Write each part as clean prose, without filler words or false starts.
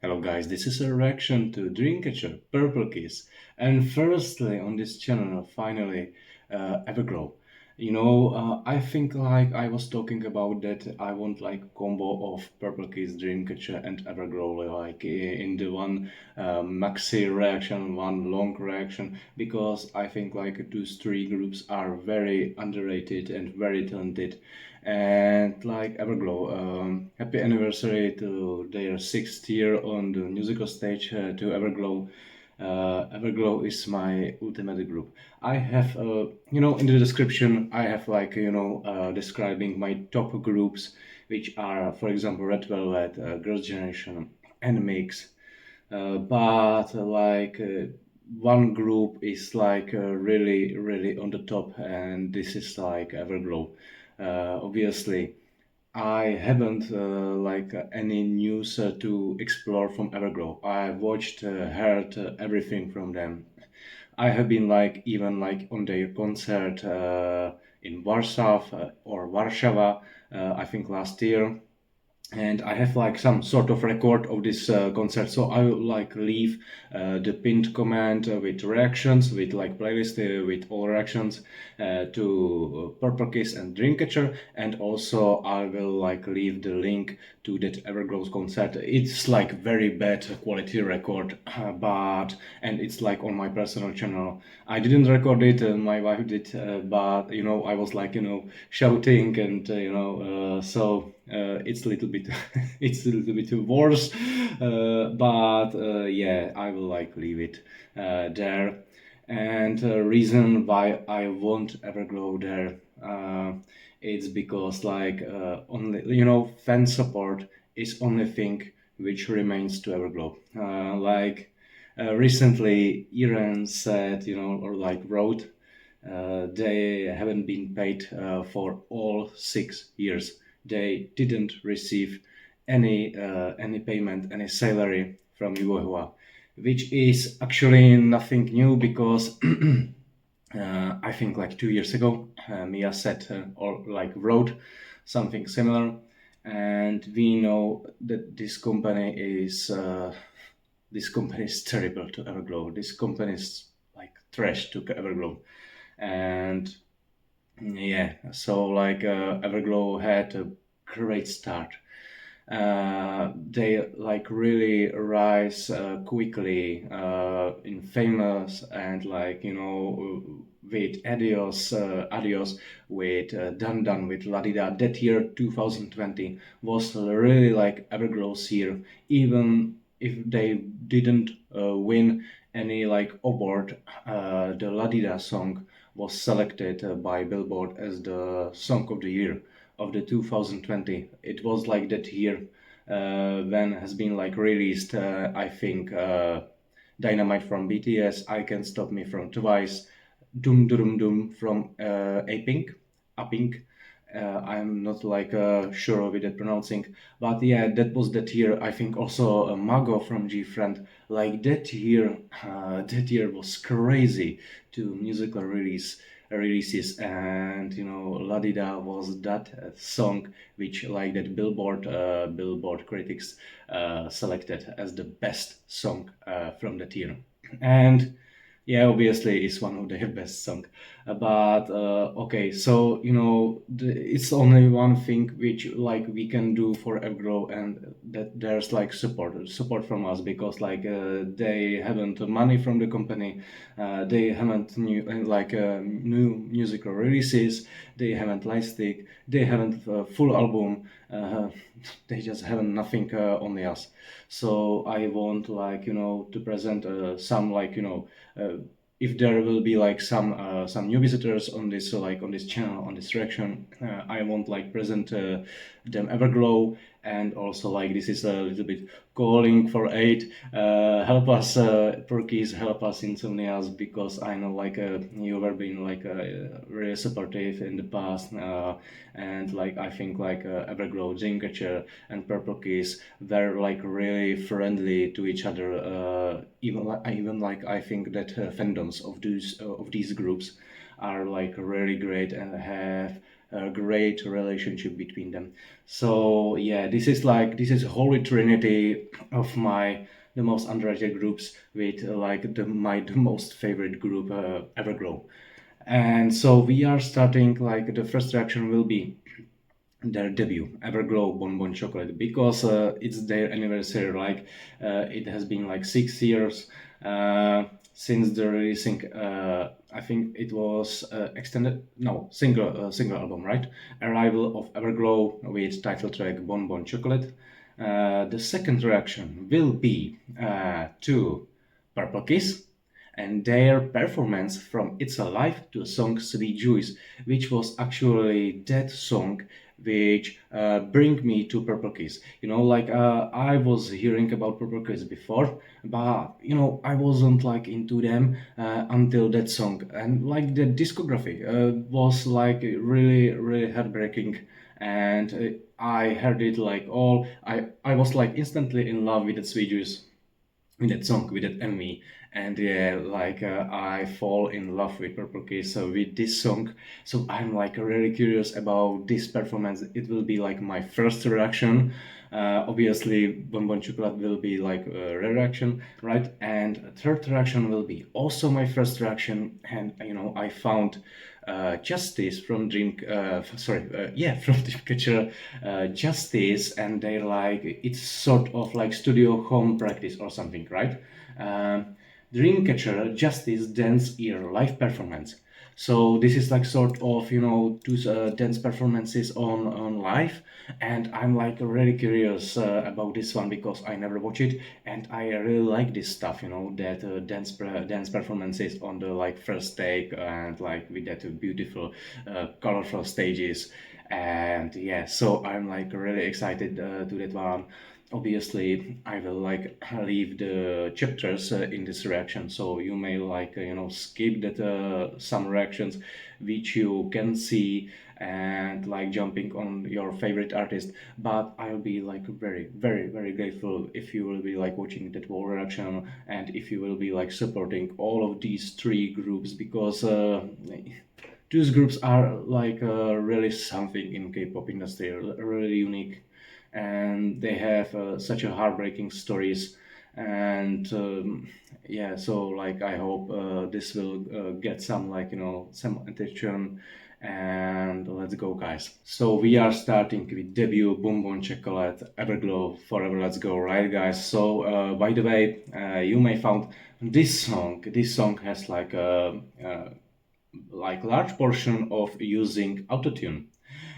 Hello guys, this is a reaction to Dreamcatcher, Purple Kiss, and firstly on this channel, finally, EVERGLOW. I think like I was talking about that I want like combo of Purple Kiss, Dreamcatcher and EVERGLOW like in the one maxi reaction, one long reaction, because I think like those three groups are very underrated and very talented. And like Everglow, happy anniversary to their 6th year on the musical stage to Everglow. Everglow is my ultimate group. I have, in the description, I have like, describing my top groups, which are, for example, Red Velvet, Girls' Generation, NMIXX. But one group is like really, really on the top, and this is like Everglow. Obviously, I haven't any news to explore from Everglow. I watched, heard everything from them. I have been like even like on their concert in Warsaw or Warsaw, I think last year, and I have like some sort of record of this concert, so I will like leave the pinned comment with reactions, with like playlist with all reactions to Purple Kiss and Dreamcatcher, and also I will like leave the link to that Everglow's concert. It's like very bad quality record, but and it's like on my personal channel. I didn't record it, my wife did, but I was like shouting and it's a little bit it's a little bit worse, but yeah, I will like leave it there. And reason why I won't ever go there, it's because like only fan support is only thing which remains to Everglow. Recently Iran said, or like wrote, they haven't been paid for all 6 years. They didn't receive any payment, any salary from Yuehua, which is actually nothing new because I think like 2 years ago, Mia said or like wrote something similar, and we know that this company is terrible to Everglow. This company is like trash to Everglow, and yeah, so like Everglow had a great start. They like really rise quickly in famous, and like with Adios, with Dun Dun, with Ladida. That year 2020 was really like Everglow's year, even if they didn't win any like award. The Ladida song was selected by Billboard as the song of the year of the 2020. It was like that year when has been like released, I think, Dynamite from BTS, I Can't Stop Me from Twice, Doom Doom Doom from A Pink. I'm not like sure with the pronouncing, but yeah, that was that year. I think also Mago from G Friend. Like that year was crazy to musical releases, and Ladida was that song which like that Billboard critics selected as the best song from that year. And yeah, obviously it's one of their best song. But okay, so it's only one thing which like we can do for Evergrow, and that there's like support from us, because like they haven't money from the company, they haven't new musical releases, they haven't light stick, they haven't full album, they just haven't nothing, only us. So I want like to present some like if there will be like some new visitors on this on this channel, on this reaction, I want like present them Everglow. And also like this is a little bit calling for aid, help us, Perkies, help us Insomnias, because I know like you have been like really supportive in the past, and like I think like Everglow, Dreamcatcher and Purple Keys were like really friendly to each other, even like I think that fandoms of these groups are like really great and have a great relationship between them. So yeah, this is a holy trinity of my the most underrated groups with the most favorite group, Everglow. And so we are starting, like the first reaction will be their debut, Everglow Bonbon Chocolate, because it's their anniversary. It has been like 6 years since the releasing. I think it was extended, no, single album, right? Arrival of Everglow with title track Bonbon Chocolate. The second reaction will be to Purple Kiss and their performance from It's Alive to the song Sweet Juice, which was actually that song which bring me to Purple Kiss. I was hearing about Purple Kiss before, but I wasn't like into them until that song, and like the discography was like really really heartbreaking. And I heard it like all. I was like instantly in love with the Sweet Juice, with that song, with that enemy. And yeah, I fall in love with Purple Kiss with this song. So I'm like really curious about this performance. It will be like my first reaction. Obviously Bonbon Chocolate will be like a reaction, right? And a third reaction will be also my first reaction. And I found Justice from from Dreamcatcher, Justice, and they're like, it's sort of like studio home practice or something, right? Um, Dreamcatcher Justice dancEAR live performance. So this is like sort of two dance performances on live, and I'm like really curious about this one because I never watch it, and I really like this stuff. That dance performances on the like first take, and like with that beautiful, colorful stages. And yeah, so I'm like really excited to that one. Obviously I will like leave the chapters in this reaction, so you may like skip that some reactions which you can see, and like jumping on your favorite artist. But I'll be like very very very grateful if you will be like watching that whole reaction, and if you will be like supporting all of these three groups, because these groups are like really something in K-pop industry, really unique, and they have such a heartbreaking stories. And yeah, so like I hope this will get some like some attention. And let's go, guys. So we are starting with debut Bonbon Chocolate, Everglow Forever. Let's go, right, guys? So by the way, you may found this song has like a large portion of using autotune,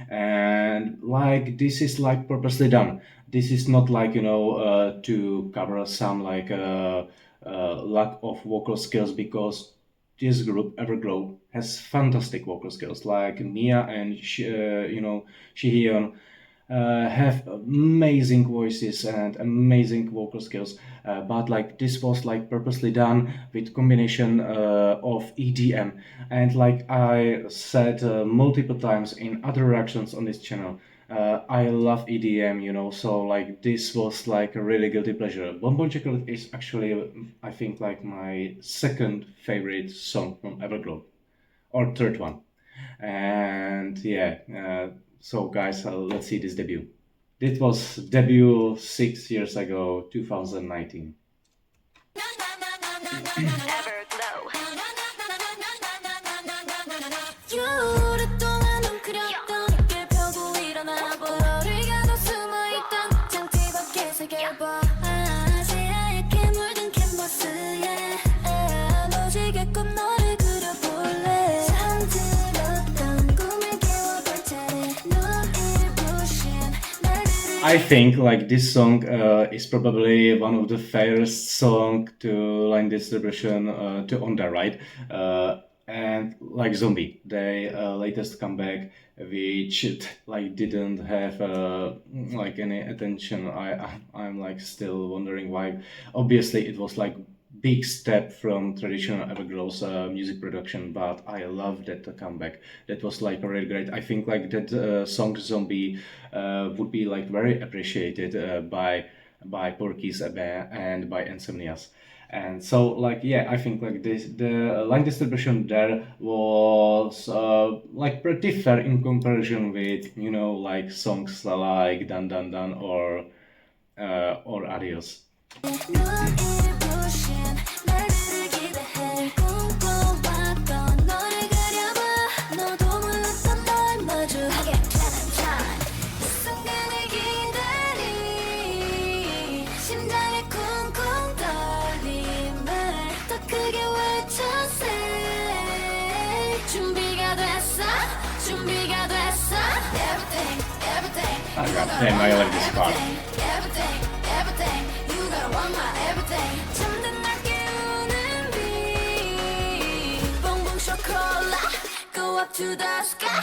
and like this is like purposely done. This is not like to cover some like lack of vocal skills, because this group Everglow has fantastic vocal skills, like Mia and Shihyun have amazing voices and amazing vocal skills. But like this was like purposely done with combination of EDM. And like I said multiple times in other reactions on this channel, I love EDM, so like this was like a really guilty pleasure. Bonbon Chocolate is actually, I think, like my second favorite song from Everglow, or third one. And yeah, so guys, let's see this debut. This was debut 6 years ago, 2019. Everglow. I think like this song is probably one of the fairest song to line distribution to on the right, and like Zombie, they latest comeback, which like didn't have like any attention. I'm like still wondering why. Obviously, it was like big step from traditional Everglow's music production, but I love that comeback. That was like really great. I think like that song Zombie would be like very appreciated by Porky's and by Insomnias. And so like yeah, I think like this the line distribution there was like pretty fair in comparison with, you know, like songs like Dan Dan Dan or Adios. Oh god damn, I like this part. Go up to the sky.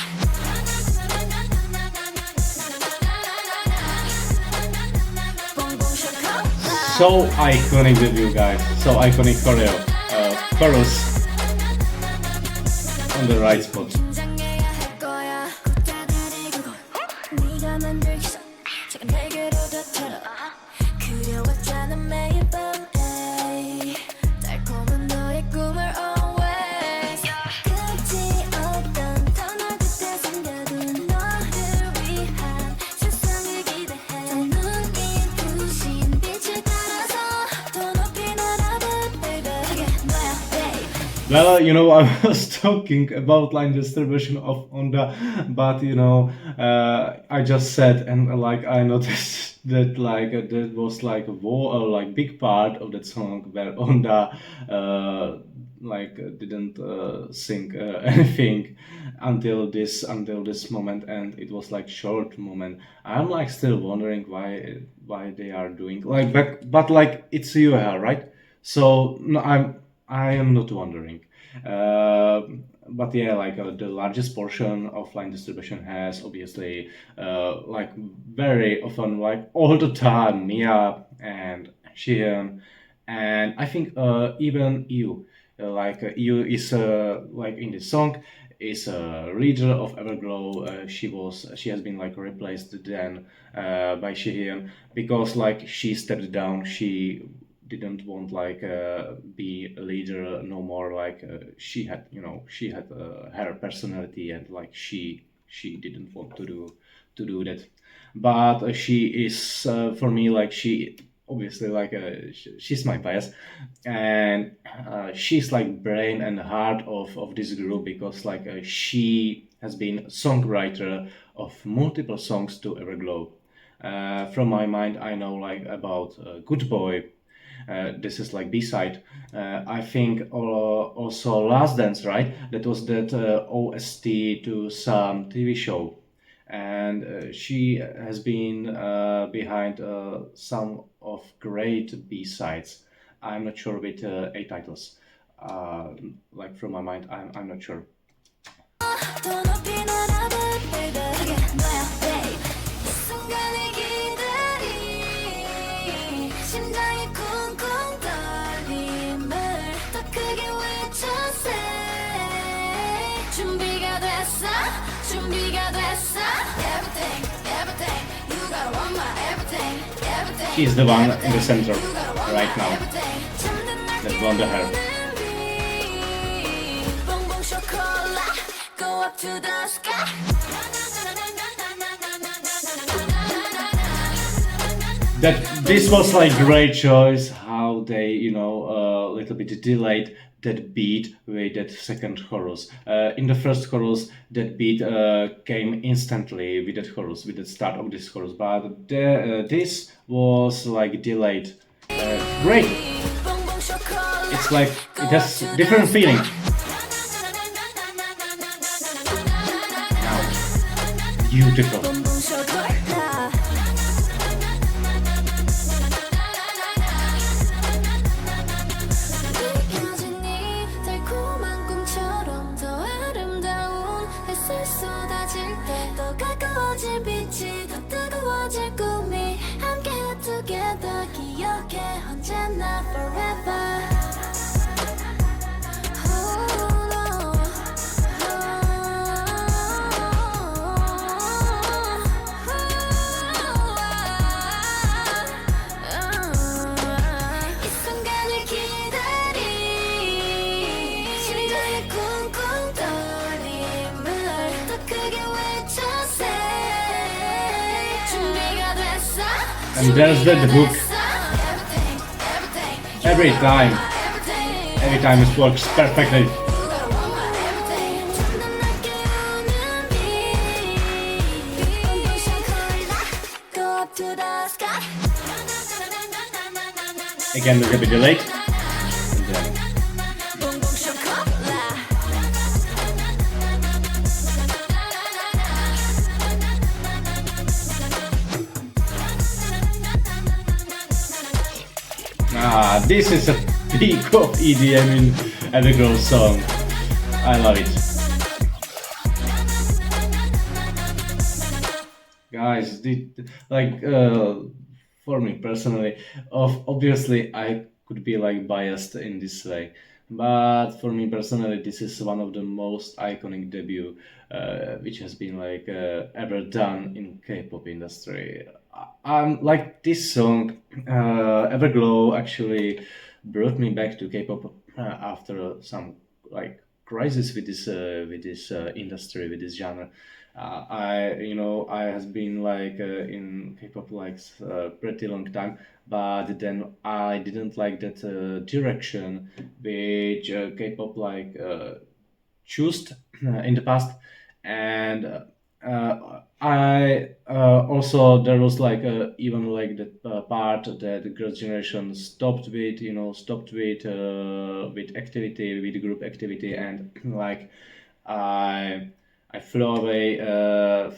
So iconic debut, guys. So iconic choreo. Chorus on the right spot. Well, you know, I was talking about line distribution of Onda, but you know, I just said and like I noticed that like that was like like big part of that song where Onda didn't sing anything until this moment, and it was like short moment. I'm like still wondering why they are doing like but like it's UR, right? So no, I am not wondering. Uh, but yeah, like the largest portion of line distribution has obviously like very often, like all the time, Mia and Sheehan, and I think even you, you is like in this song is a leader of Everglow. She has been like replaced then by Sheehan because like she stepped down. She didn't want like be a leader no more. Like she had, you know, she had her personality, and like she didn't want to do that. But she is for me like she obviously like she's my bias, and she's like brain and heart of this group because like she has been songwriter of multiple songs to Everglow. From my mind, I know like about Good Boy. This is like B-side. I think also Last Dance, right? That was that OST to some TV show, and she has been behind some of great B-sides. I'm not sure with A titles. Like from my mind, I'm not sure. She's the one in the center right now. That blonde hair. Go up to the sky. That this was like great choice how they, you know, a little bit delayed that beat with that second chorus. In the first chorus, that beat came instantly with that chorus, with the start of this chorus, but this was like delayed. Great! It's like it has different feeling. Wow. Beautiful. And there's the book. Every time it works perfectly. Again, a little bit delayed. This is a peak of EDM in EVERGLOW song. I love it. Guys, for me personally, obviously I could be like biased in this way, but for me personally, this is one of the most iconic debut which has been like ever done in K-pop industry. Like this song, EVERGLOW actually brought me back to K-pop after some like crisis with this industry, with this genre. I has been like in K-pop like pretty long time, but then I didn't like that direction which K-pop like chose in the past, and I also there was like even like the part that the girls generation stopped with activity, with group activity, and like I I flew away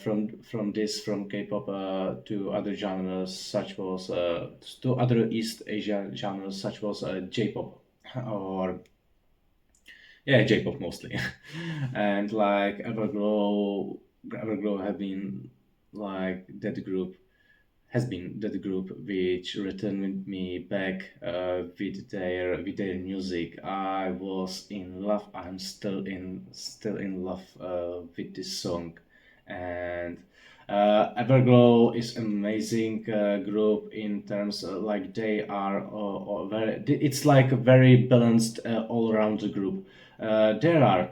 from K-pop to other genres such was to other East Asia genres such was J-pop or J-pop mostly. And like Everglow have been like that group has been that group which returned me back with their music. I was in love. I'm still in love with this song, and Everglow is amazing group in terms of, like they are very. It's like a very balanced all around the group. There are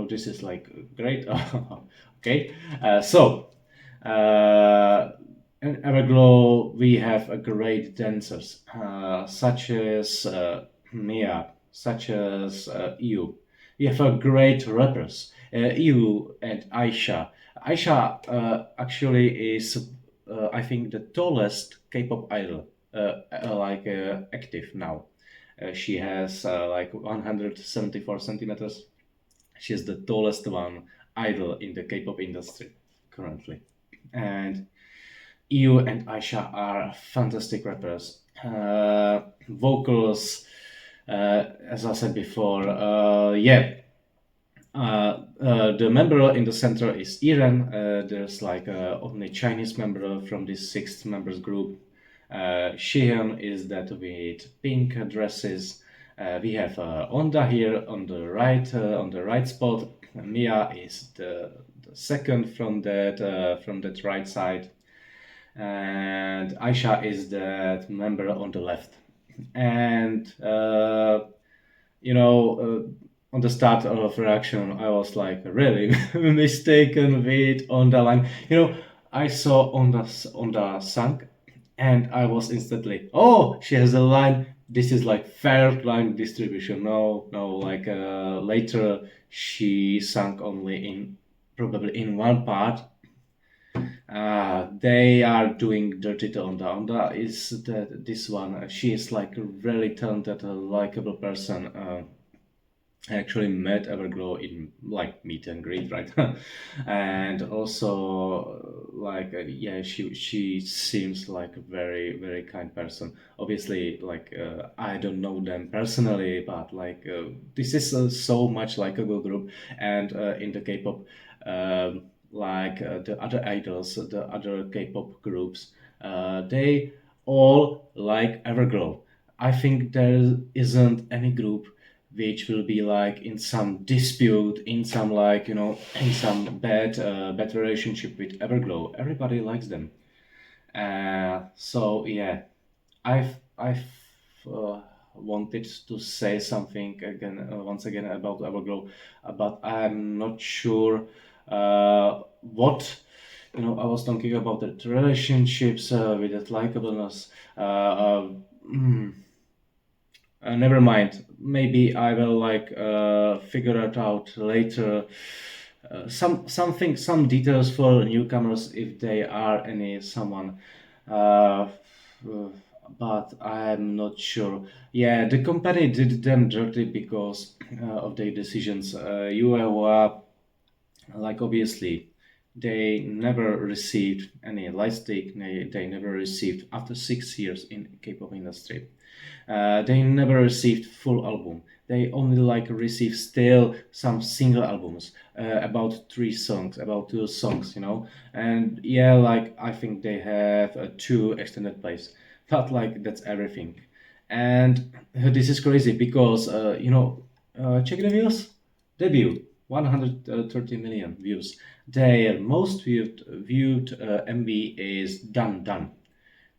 this is like great. Okay, so. In Everglow, we have a great dancers such as Mia, such as EU. We have a great rappers, EU and Aisha. Aisha actually is, I think, the tallest K-pop idol active now. She has like 174 centimeters. She is the tallest one idol in the K-pop industry currently, and EU and Aisha are fantastic rappers. Vocals, as I said before, the member in the center is Iran. There's like only Chinese member from this six members group. Shihan is that with pink dresses. We have Onda here on the right spot. Mia is the second from that right side, and Aisha is the member on the left. And on the start of reaction, I was like really mistaken with on the line. I saw on the sunk, and I was instantly, oh, she has a line. This is like fair line distribution. No, no, like later she sunk only in probably in one part. They are doing dirty to Onda. Onda is this one. She is like a really talented, likable person. I actually met Everglow in like meet and greet, right? And also she seems like a very kind person. Obviously, like I don't know them personally, but like this is so much like a good group, and in the K-pop. The other idols, the other K-pop groups, they all like Everglow. I think there isn't any group which will be like in some dispute, in some in some bad relationship with Everglow. Everybody likes them. So yeah, I've wanted to say something again once again about Everglow, but I'm not sure what I was talking about the relationships with that likableness. Mm, Never mind. Maybe I will like figure it out later. Some details for newcomers if they are any someone. Uh, uh, but I'm not sure. Yeah, the company did them dirty because of their decisions. You have like obviously they never received any light stick. They never received after 6 years in K-pop industry. They never received full album. They only like received still some single albums, about 3 songs, about 2 songs, And yeah, like I think they have 2 extended plays, but like that's everything. And this is crazy because check the views. Debut 130 million views. Their most viewed MV is Done Done.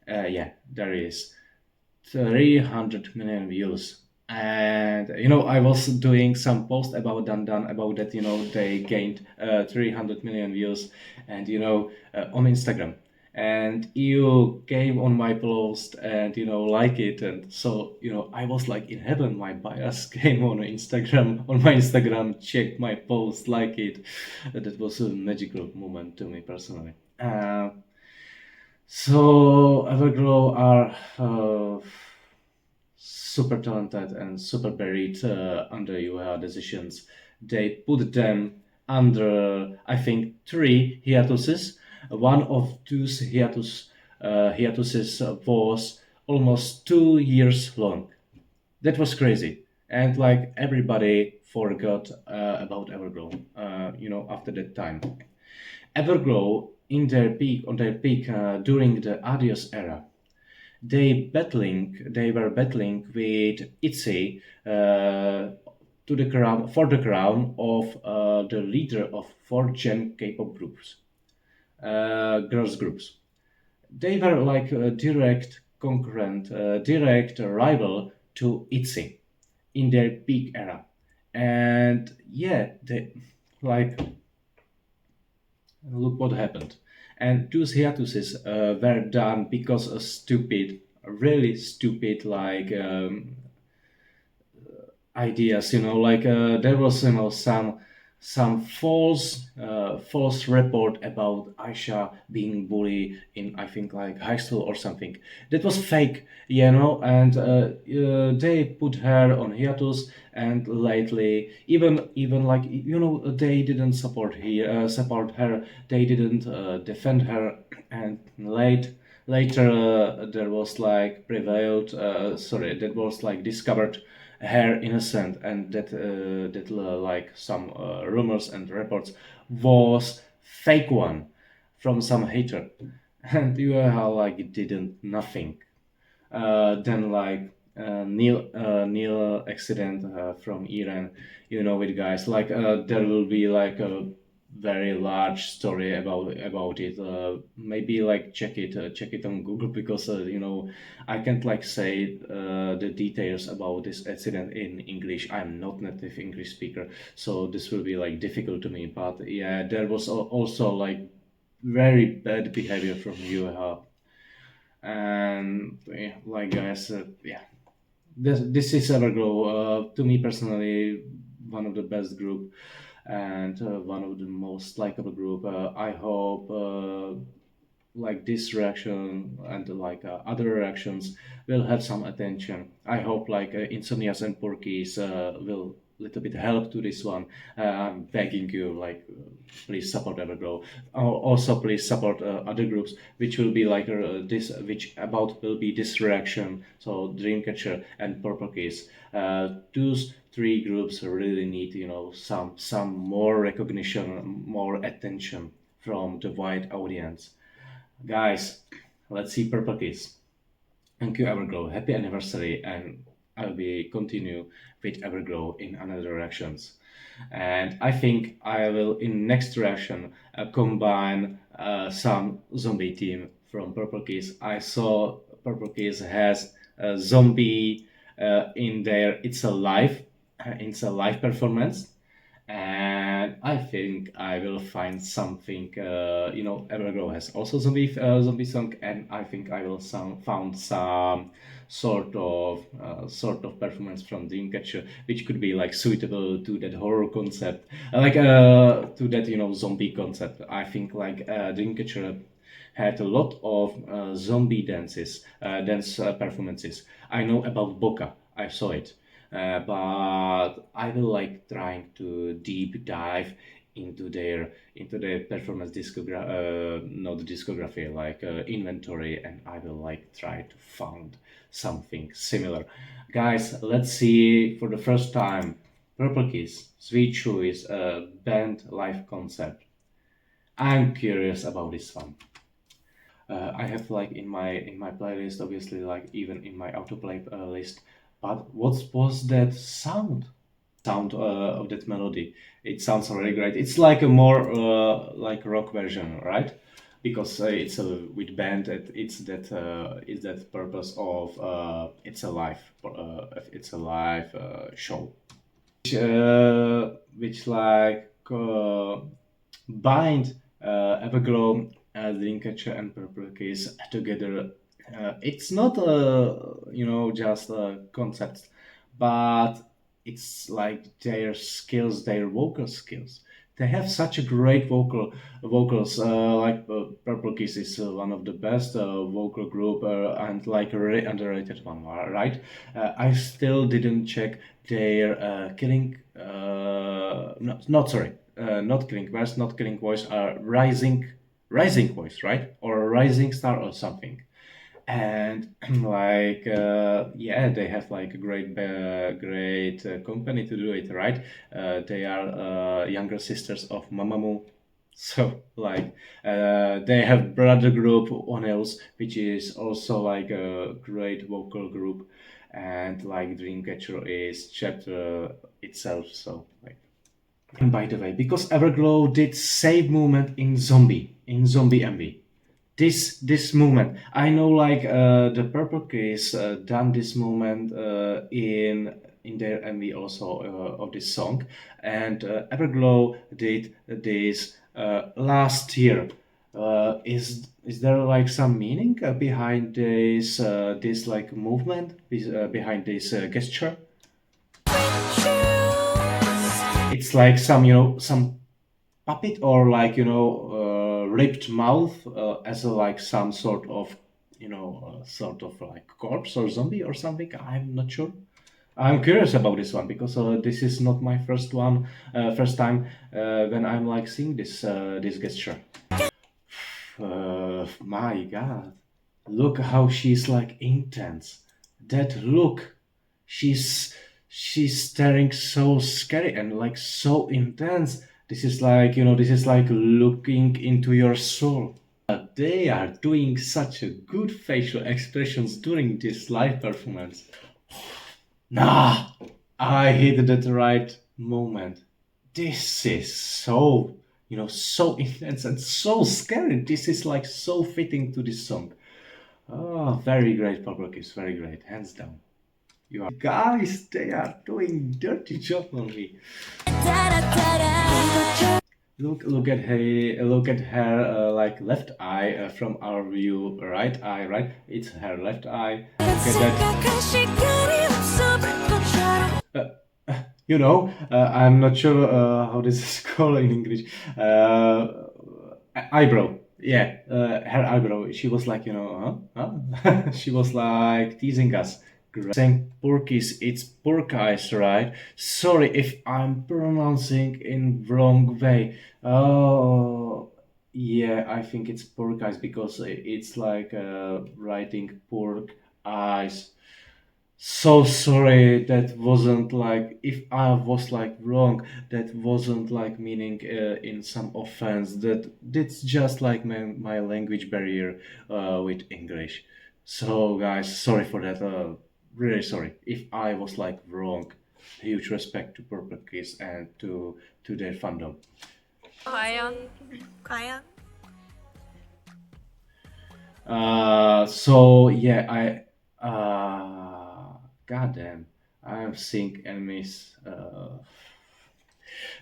Yeah, there is 300 million views. And I was doing some post about Dan Dan about that. They gained 300 million views, and on Instagram. And you came on my post and like it, and so I was like in heaven. My bias came on Instagram, on my Instagram, checked my post, like it. That was a magical moment to me personally. So Everglow are super talented and super buried under your decisions. They put them under, I think, 3 hiatuses. One of those hiatuses was almost 2 years long. That was crazy, and like everybody forgot about Everglow. After that time. Everglow in their peak on their peak during the ATEEZ era. They were battling with ITZY to the crown for the crown of the leader of 4th-gen K-pop groups, girls groups. They were like a direct concurrent, direct rival to ITZY in their peak era, and yeah, they like look what happened. And those hiatuses were done because of stupid, really stupid, like ideas. Like there was some false report about Aisha being bullied in, I think, like high school or something. That was fake, and they put her on hiatus. And lately, even like they didn't support her. They didn't defend her. And later there was like prevailed. Sorry, that was like discovered her innocent, and that like some rumors and reports was fake one from some hater. And you how like didn't nothing. Then like Neil accident from Iran, with guys like there will be like a very large story about it. Maybe like check it on Google, because I can't like say the details about this accident in English. I'm not native English speaker, so this will be like difficult to me. But yeah, there was also like very bad behavior from you. And yeah, like guys, yeah, this is Everglow. To me personally, one of the best group, and one of the most likable group. I hope like this reaction and like other reactions will have some attention. I hope like Insomnias and Porkies will little bit help to this one. I'm begging you, like please support Everglow. Also, please support other groups, which will be like this, which about will be this reaction. So Dreamcatcher and Purple Case. Those 3 groups really need some more recognition, more attention from the wide audience. Guys, let's see Purple Kiss. Thank you, Everglow. Happy anniversary, and I'll be continue with Everglow in another directions. And I think I will in next direction combine some zombie team from Purple Kiss. I saw Purple Kiss has a zombie in there. It's a live performance, and I think I will find something. Everglow has also zombie song, and I think I will found some sort of performance from Dreamcatcher, which could be like suitable to that horror concept, to that zombie concept. I think like Dreamcatcher had a lot of zombie dance performances. I know about Boca. I saw it, but I will like trying to deep dive into their performance not discography, like inventory, and I will like try to find something similar. Guys, let's see for the first time. Purple Kiss, Sweet Shoes, band live concert. I'm curious about this one. I have like in my playlist, obviously, like even in my autoplay list. But what was that sound of that melody? It sounds really great. It's like a more like rock version, right? Because it's a with band. It's that purpose of it's a live show, which like bind Everglow, Dreamcatcher, and Purple Case together. It's not just concepts, but it's like their skills, their vocal skills. They have such a great vocals. Purple Kiss is one of the best vocal group, and like a really underrated one, right? I still didn't check their killing. Not sorry, not killing verse, not killing voice. Rising voice, right? Or rising star or something. And like yeah, they have like a great company to do it, right? They are younger sisters of Mamamoo. So like they have brother group Onels, which is also like a great vocal group, and like Dreamcatcher is chapter itself. So like, and by the way, because Everglow did save movement in zombie MV, this movement. I know like the Purple Case done this movement in their MV also of this song, and Everglow did this last year. Is there like some meaning behind this like movement behind this gesture? It's like some puppet or like ripped mouth as a like some sort of like corpse or zombie or something. I'm not sure. I'm curious about this one because this is not my first time when I'm like seeing this gesture. My God, look how she's like intense. That look, she's staring so scary and like so intense. This is like looking into your soul. They are doing such a good facial expressions during this live performance. Nah, I hit that right moment. This is so intense and so scary. This is like so fitting to this song. Oh, very great, Pablo Kiss, very great, hands down. You are guys, they are doing dirty job on me. Look at her like left eye from our view, right eye, right? It's her left eye. Look at that. I'm not sure how this is called in English. Eyebrow. Yeah, her eyebrow. She was like, huh? She was like teasing us. Saying porkies, it's pork eyes, right? Sorry if I'm pronouncing in wrong way. Oh, yeah, I think it's pork eyes because it's like writing pork eyes. So sorry, that wasn't like, if I was like wrong, that wasn't like meaning in some offense. That's just like my language barrier with English. So guys, sorry for that. Really sorry if I was like wrong. Huge respect to Purple Kiss and to their fandom. 과연 So yeah, goddamn, I'm seeing enemies.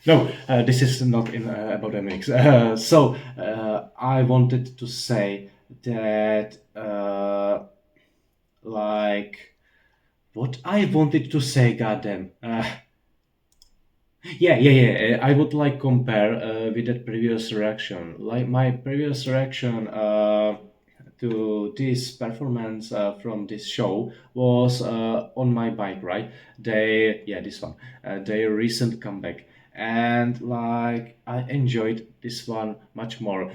No, this is not about NMIXX. I wanted to say that, like, what I wanted to say, goddamn. I would like compare with that previous reaction. Like my previous reaction to this performance from this show was on my bike, right? This one, their recent comeback, and like I enjoyed this one much more.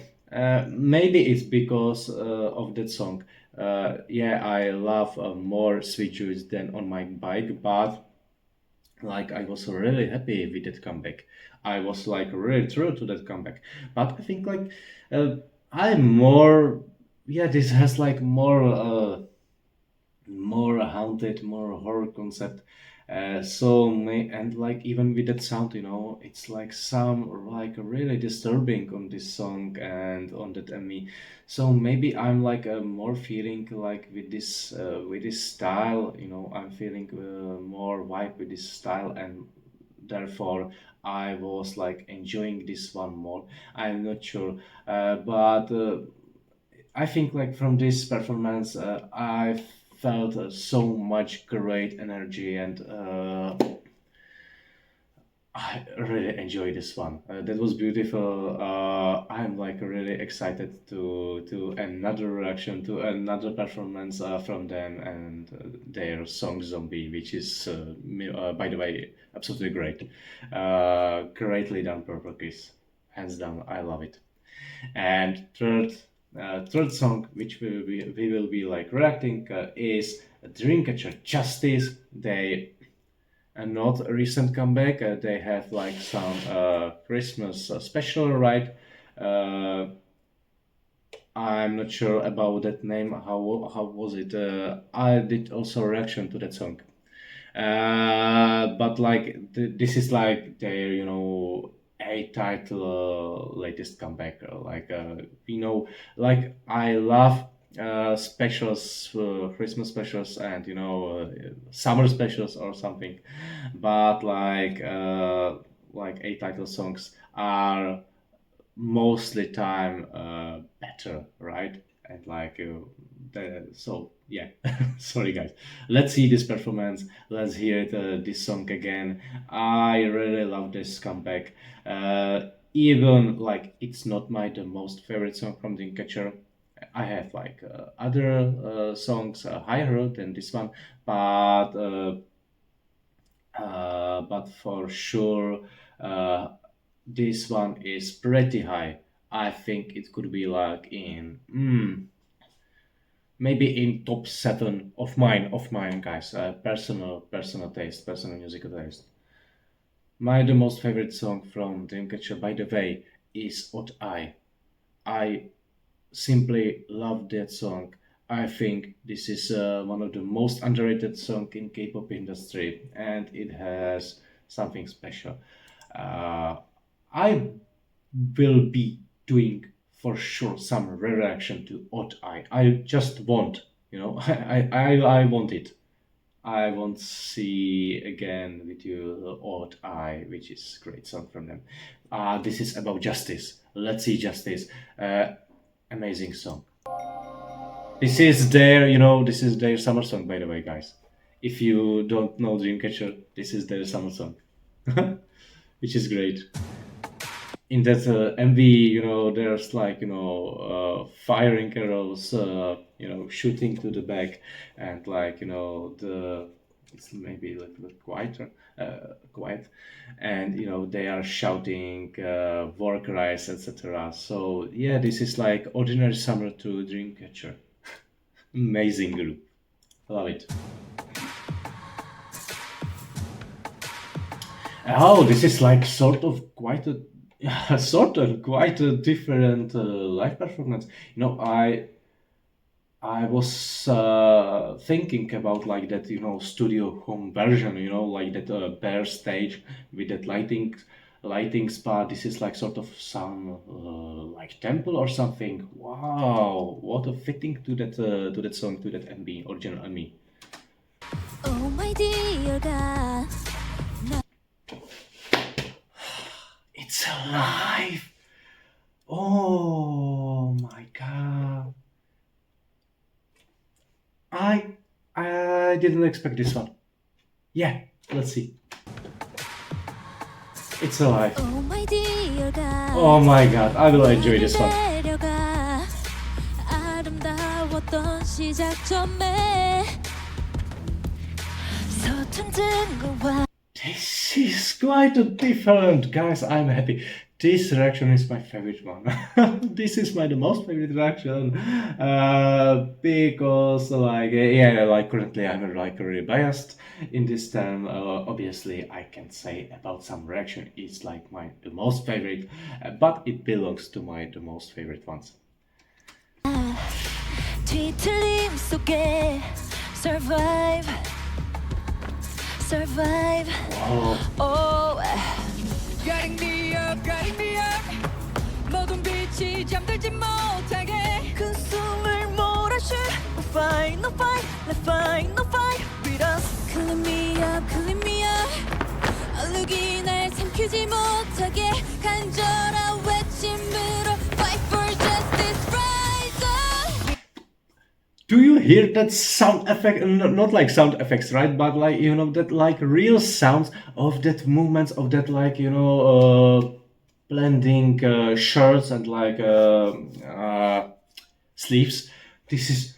Maybe it's because of that song. I love more Sweet Juice than on my bike, but like I was really happy with that comeback. I was like really true to that comeback. But I think like uh, I'm more this has like more haunted, more horror concept. And like even with that sound, it's like some like really disturbing on this song and on that ME. So maybe I'm like more feeling like with this style, I'm feeling more vibe with this style, and therefore I was like enjoying this one more. I'm not sure, but. I think like from this performance, I felt so much great energy, and I really enjoyed this one. That was beautiful. I'm like really excited to another reaction to another performance from them and their song Zombie, which is by the way absolutely great. Greatly done, Purple Kiss, hands down. I love it. And third song, which we will be like reacting, is Dreamcatcher Justice. They are not a recent comeback. They have like some Christmas special, right? Uh, I'm not sure about that name. How was it? I did also a reaction to that song. But like this is like their a title latest comeback. Like I love specials, Christmas specials, and summer specials or something. But like a title songs are mostly time better, right? And like so yeah. Sorry guys, let's see this performance, let's hear this song again. I really love this comeback. Even like it's not my the most favorite song from Dreamcatcher. I have like other songs higher than this one, but but for sure this one is pretty high. I think it could be like in maybe in top seven of mine, guys. Personal taste, personal musical taste. My the most favorite song from Dreamcatcher, by the way, is What I simply love that song. I think this is one of the most underrated song in K-pop industry, and it has something special. Uh, I will be doing for sure some reaction to Odd Eye. I just want, I want it. I want to see again with you Odd Eye, which is great song from them. This is about justice. Let's see justice. Amazing song. This is their summer song, by the way, guys. If you don't know Dreamcatcher, this is their summer song, which is great. In that MV, there's like firing arrows, shooting to the back, and like the it's maybe a little bit quiet, and they are shouting war cries, etc. So yeah, this is like ordinary summer to Dreamcatcher. Amazing group, love it. Oh, this is like sort of quite a sort of quite a different live performance. I was thinking about like that, studio home version, like that bare stage with that lighting spa. This is like sort of some like temple or something. Wow, what a fitting to that song, to that MB original MB. Oh my dear God. didn't expect this one. Yeah, let's see. It's alive. Oh my god, I will enjoy this one. This is quite a different, guys. I'm happy. This reaction is my favorite one. This is the most favorite reaction because yeah, like currently I'm like really biased in this term. Obviously, I can say about some reaction it's like the most favorite, but it belongs to the most favorite ones. Survive. Oh. Guiding me up. 모든 빛이 잠들지 못하게 그 숨을 몰아쉬. No fight with us. Clean me up. 얼룩이 날 삼키지 못하게 간절한 외침으로 fight for justice, rise up. Do you hear that sound effect? Not like sound effects, right? But like, you know, that like real sounds of that movements of that, like, you know, blending shirts and like sleeves. This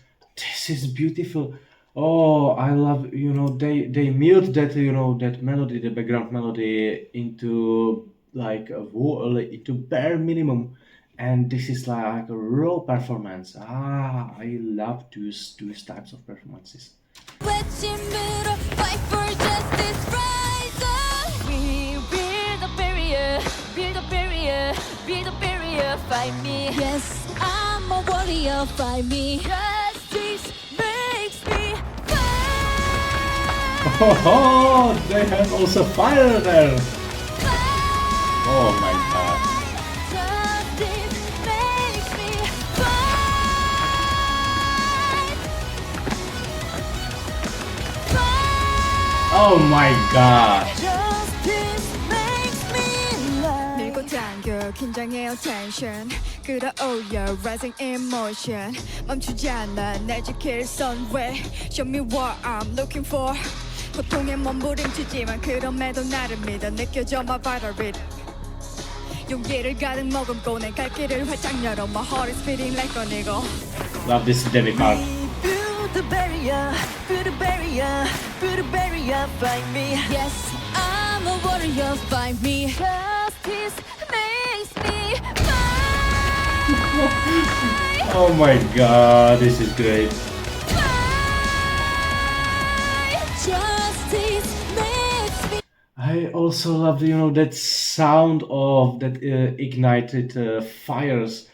is beautiful. Oh, I love, you know, they mute that, you know, that melody, the background melody into like into bare minimum, and this is like a raw performance. I love those types of performances. Fight me. Yes, I'm a warrior. Fight me. Justice makes me fight. Oh, they have also fire there. Oh my god. Justice makes me fight. Oh my god. 긴장해요 tension 끌어올려 rising emotion 멈추지 않아 날 지킬 sunway show me what I'm looking for 고통에 몸부림치지만 그럼에도 나를 믿어 느껴져 my vital rhythm 용기를 가득 머금고 내 갈 길을 활짝 열어 my heart is beating like an eagle. Love this debut part. Build the barrier find me. Yes, I'm a warrior find me. Justice makes me fight. Oh my god, this is great. Justice makes me. I also love, you know, that sound of that ignited fires.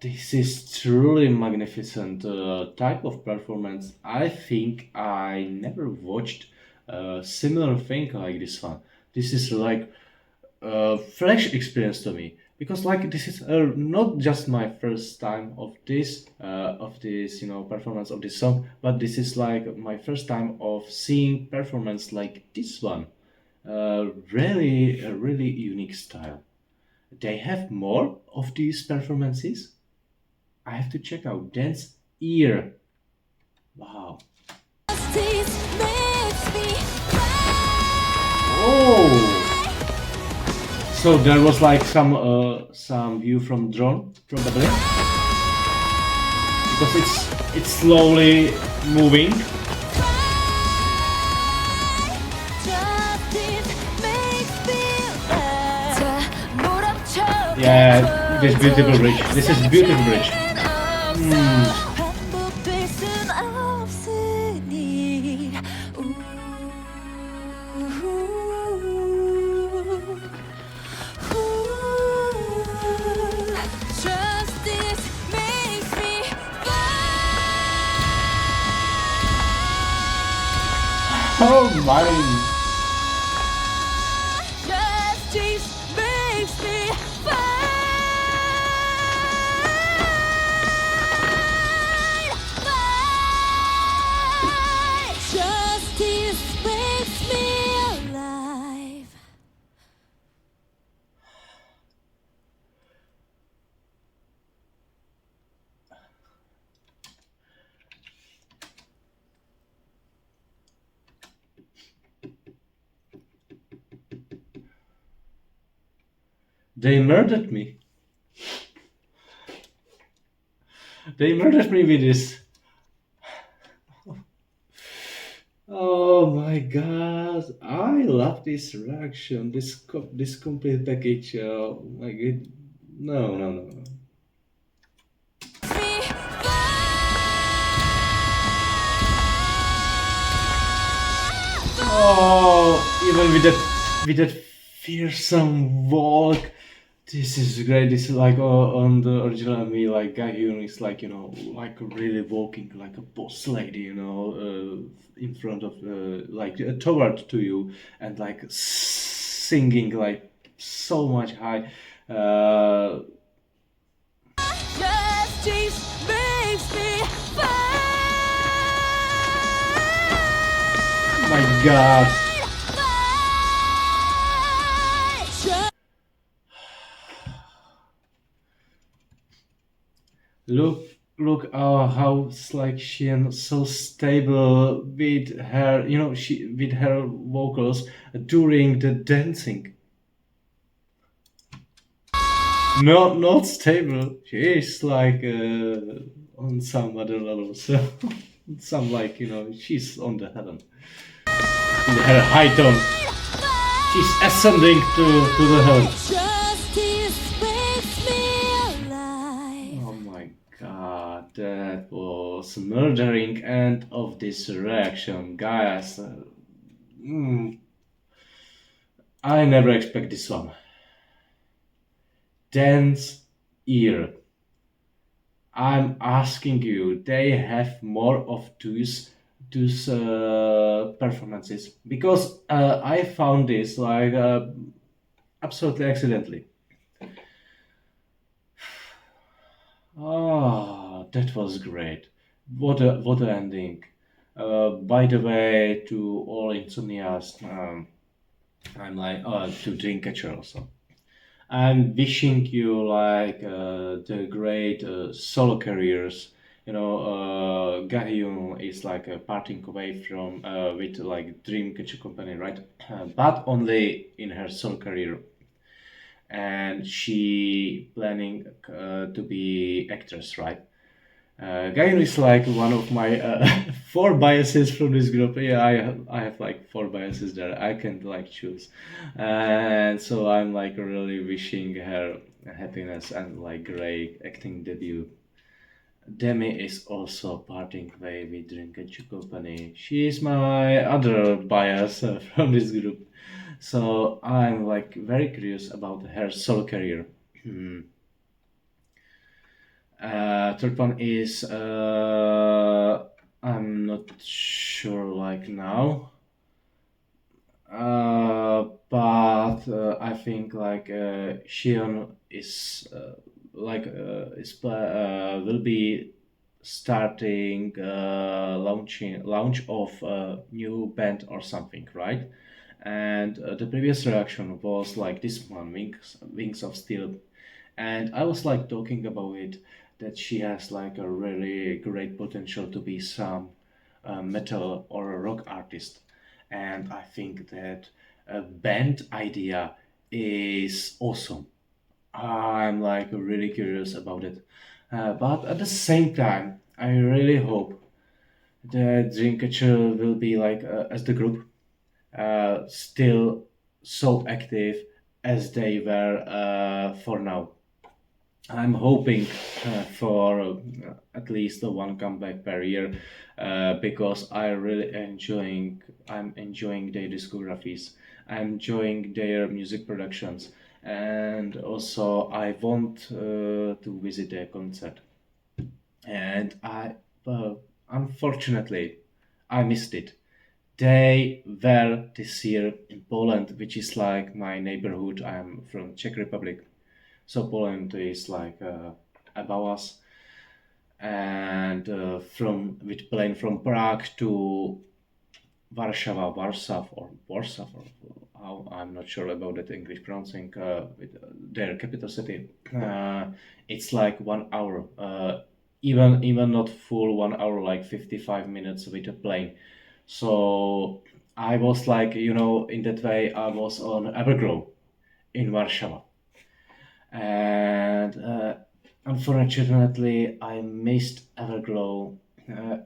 This is truly magnificent type of performance. I think I never watched a similar thing like this one. This is like a fresh experience to me because like this is not just my first time of this you know performance of this song, but this is like my first time of seeing performance like this one. Really a really unique style. They have more of these performances. I have to check out dancEAR. Wow. Oh. So there was like some view from drone probably because it's slowly moving. Yeah, this beautiful bridge. This is beautiful bridge. Oh my. Justice makes me fight. Justice makes me alive. They murdered me. They murdered me with this. Oh my god, I love this reaction, this complete package. Oh my god, no, no, no, no. Oh, even with that fearsome walk, this is great. This is like on the original MV, like Gahyun is like like really walking like a boss lady, in front of like toward to you and like singing like so much high. Uh, Justice makes me my God. Look, look, how it's like she and so stable with her, she with her vocals during the dancing. Not stable. She is like on some other level. So some like she's on the heaven. In her high tone, she's ascending to the heaven. Justice makes me alive. Oh my god, that was murdering end of this reaction, guys. I never expect this one. dancEAR. I'm asking you, they have more of those performances because I found this like absolutely accidentally. Oh, that was great. What a ending. By the way, to all insomnias, I'm like to Dreamcatcher also. I'm wishing you like the great solo careers. Gahyun is like parting away from with like Dreamcatcher company, right? But only in her solo career, and she planning to be actress, right? Gain is like one of my four biases from this group. Yeah, I have like four biases there. I can like choose, and so I'm like really wishing her happiness and like great acting debut. Demi is also parting way with Dreamcatcher Company. She is my other bias from this group, so I'm like very curious about her solo career. Third one is I'm not sure like now, but I think like Shion is will be starting launch of a new band or something, right? And the previous reaction was like this one, Wings of Steel, and I was like talking about it that she has like a really great potential to be some metal or a rock artist, and I think that a band idea is awesome. I'm like really curious about it, but at the same time, I really hope that Dreamcatcher will be like as the group still so active as they were for now. I'm hoping for at least the one comeback per year because I'm enjoying their discographies. I'm enjoying their music productions, and also I want to visit their concert. And unfortunately, I missed it. They were this year in Poland, which is like my neighborhood. I'm from Czech Republic, so Poland is like above us, and from with plane from Prague to Warsaw or Warsaw, or how I'm not sure about that English pronouncing with their capital city. It's like 1 hour, even not full 1 hour, like 55 minutes with a plane. So I was like, in that way, I was on EVERGLOW in Warsaw, and unfortunately I missed Everglow.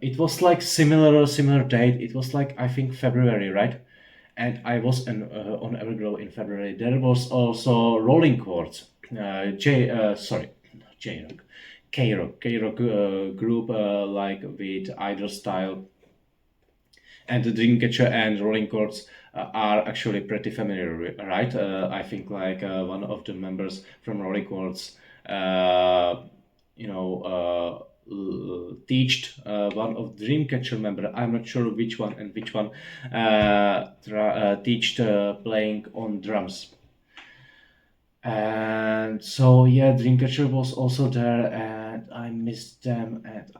It was like similar date. It was like I think February, right? And I was on Everglow in February. There was also Rolling Quartz, J Rock, K Rock group like with either style, and the Dreamcatcher and Rolling Quartz are actually pretty familiar, right? I think like one of the members from Rolling Quartz, you know, teached one of Dreamcatcher member. I'm not sure which one and which one teached playing on drums. And so yeah, Dreamcatcher was also there, and I missed them, and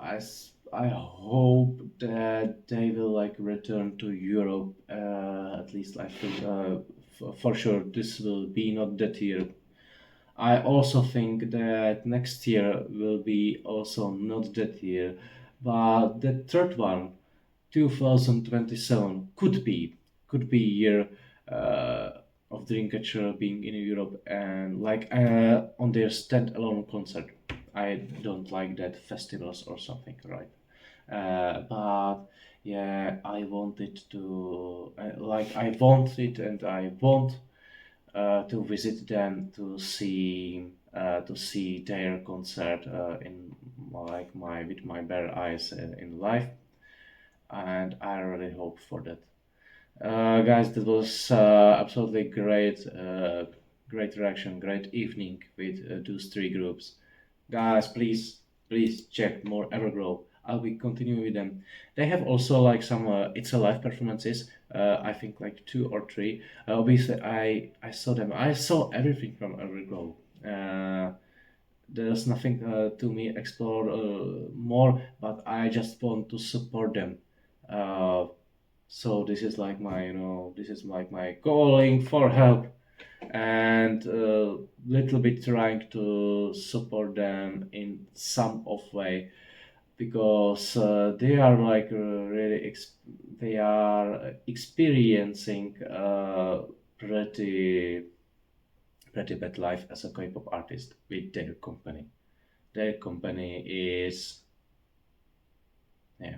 I hope that they will like return to Europe. At least I think for sure this will be not that year. I also think that next year will be also not that year, but the third one, 2027, could be year uh, of Dreamcatcher being in Europe and like on their standalone concert. I don't like that festivals or something, right? But yeah, I wanted to like I want it and I want to visit them to see their concert in like my with my bare eyes in life, and I really hope for that. Guys, that was absolutely great, great reaction, great evening with those three groups. Guys, please check more Everglow. I'll be continuing with them. They have also like some it's a live performances. I think like two or three. Obviously, I saw them. I saw everything from Everglow. There's nothing to me explore more, but I just want to support them. Uh, so this is like my this is like my calling for help, and little bit trying to support them in some of way, because they are like they are experiencing pretty bad life as a K-pop artist with their company. Their company is, yeah,